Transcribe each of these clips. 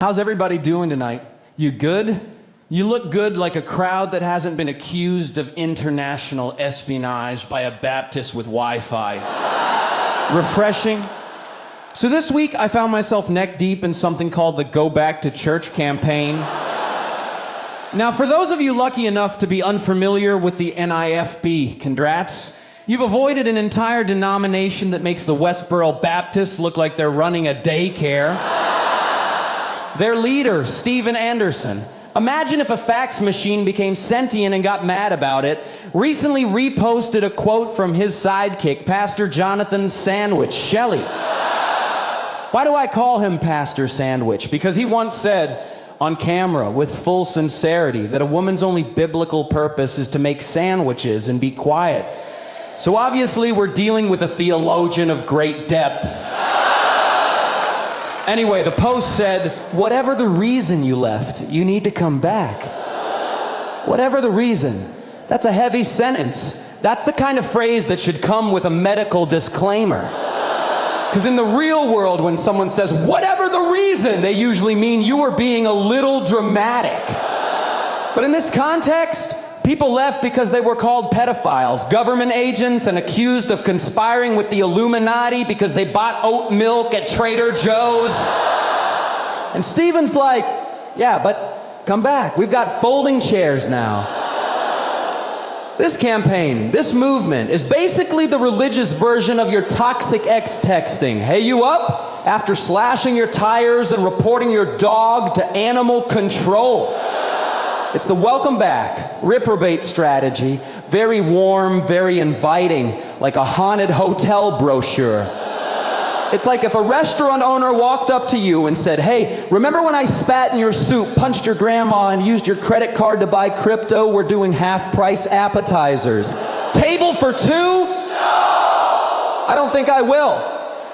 How's everybody doing tonight? You good? You look good like a crowd that hasn't been accused of international espionage by a Baptist with Wi-Fi. Refreshing. So this week I found myself neck deep in something called the Go Back to Church campaign. Now for those of you lucky enough to be unfamiliar with the NIFB, congrats. You've avoided an entire denomination that makes the Westboro Baptists look like they're running a daycare. Their leader, Steven Anderson, imagine if a fax machine became sentient and got mad about it, recently reposted a quote from his sidekick, Pastor Jonathan Sandwich Shelley. Why do I call him Pastor Sandwich? Because he once said on camera with full sincerity that a woman's only biblical purpose is to make sandwiches and be quiet. So obviously we're dealing with a theologian of great depth. Anyway, the post said, whatever the reason you left, you need to come back. Whatever the reason. That's a heavy sentence. That's the kind of phrase that should come with a medical disclaimer. Because in the real world, when someone says, whatever the reason, they usually mean you were being a little dramatic. But in this context, people left because they were called pedophiles, government agents, and accused of conspiring with the Illuminati because they bought oat milk at Trader Joe's. And Steven's like, yeah, but come back. We've got folding chairs now. This campaign, this movement, is basically the religious version of your toxic ex texting. Hey, you up? After slashing your tires and reporting your dog to animal control. It's the welcome back, reprobate strategy, very warm, very inviting, like a haunted hotel brochure. It's like if a restaurant owner walked up to you and said, hey, remember when I spat in your soup, punched your grandma, and used your credit card to buy crypto? We're doing half-price appetizers. Table for two? No! I don't think I will.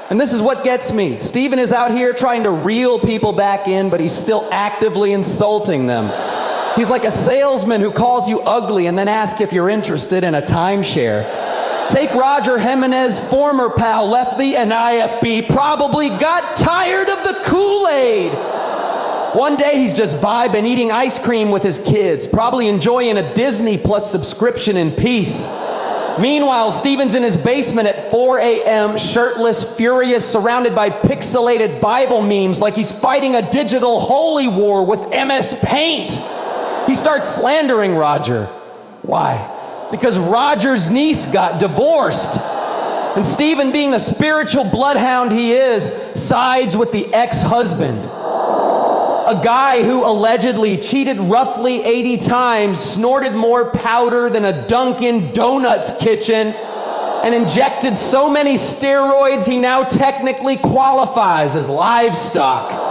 And this is what gets me. Steven is out here trying to reel people back in, but he's still actively insulting them. He's like a salesman who calls you ugly and then asks if you're interested in a timeshare. Take Roger Jimenez, former pal, left the NIFB, probably got tired of the Kool-Aid. One day he's just vibing, eating ice cream with his kids, probably enjoying a Disney Plus subscription in peace. Meanwhile, Steven's in his basement at 4 a.m., shirtless, furious, surrounded by pixelated Bible memes like he's fighting a digital holy war with MS Paint. He starts slandering Roger. Why? Because Roger's niece got divorced. And Steven, being the spiritual bloodhound he is, sides with the ex-husband. A guy who allegedly cheated roughly 80 times, snorted more powder than a Dunkin' Donuts kitchen, and injected so many steroids he now technically qualifies as livestock.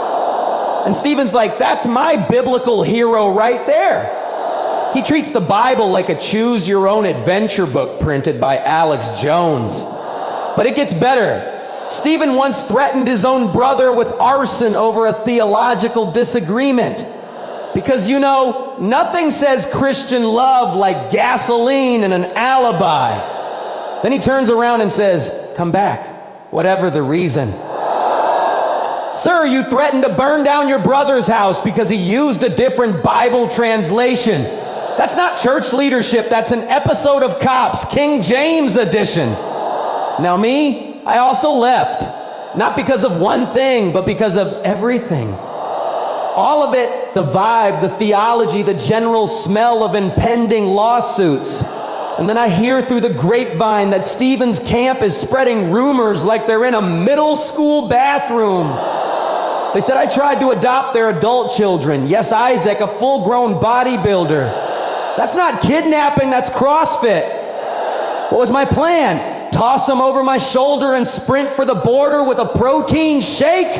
And Steven's like, that's my biblical hero right there. He treats the Bible like a choose-your-own-adventure book printed by Alex Jones. But it gets better. Steven once threatened his own brother with arson over a theological disagreement. Because, you know, nothing says Christian love like gasoline and an alibi. Then he turns around and says, come back, whatever the reason. Sir, you threatened to burn down your brother's house because he used a different Bible translation. That's not church leadership, that's an episode of Cops, King James edition. Now me, I also left. Not because of one thing, but because of everything. All of it, the vibe, the theology, the general smell of impending lawsuits. And then I hear through the grapevine that Steven's camp is spreading rumors like they're in a middle school bathroom. They said I tried to adopt their adult children. Yes, Isaac, a full-grown bodybuilder. That's not kidnapping, that's CrossFit. What was my plan? Toss them over my shoulder and sprint for the border with a protein shake?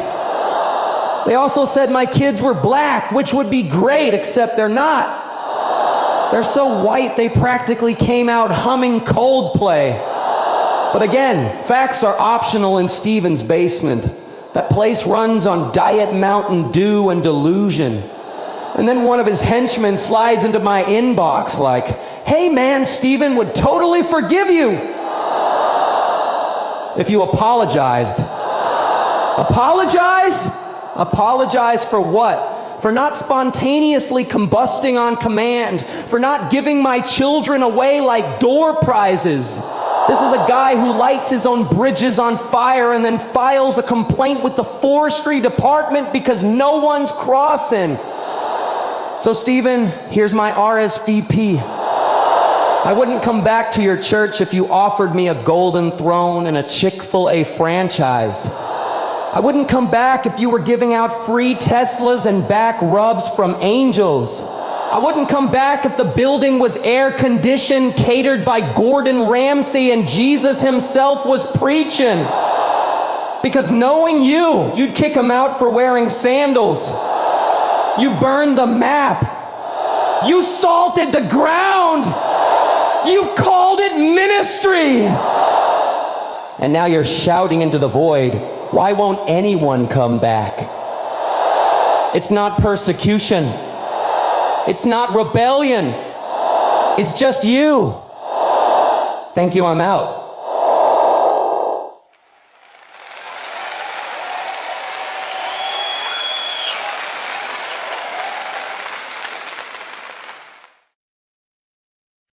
They also said my kids were black, which would be great, except they're not. They're so white they practically came out humming Coldplay. But again, facts are optional in Steven's basement. That place runs on Diet Mountain Dew and delusion. And then one of his henchmen slides into my inbox like, hey man, Steven would totally forgive you if you apologized. Apologize? Apologize for what? For not spontaneously combusting on command, for not giving my children away like door prizes. This is a guy who lights his own bridges on fire and then files a complaint with the forestry department because no one's crossing. So Stephen, here's my RSVP. I wouldn't come back to your church if you offered me a golden throne and a Chick-fil-A franchise. I wouldn't come back if you were giving out free Teslas and back rubs from angels. I wouldn't come back if the building was air-conditioned, catered by Gordon Ramsay, and Jesus himself was preaching. Because knowing you, you'd kick him out for wearing sandals. You burned the map. You salted the ground. You called it ministry. And now you're shouting into the void, why won't anyone come back? It's not persecution. It's not rebellion. It's just you. Thank you, I'm out.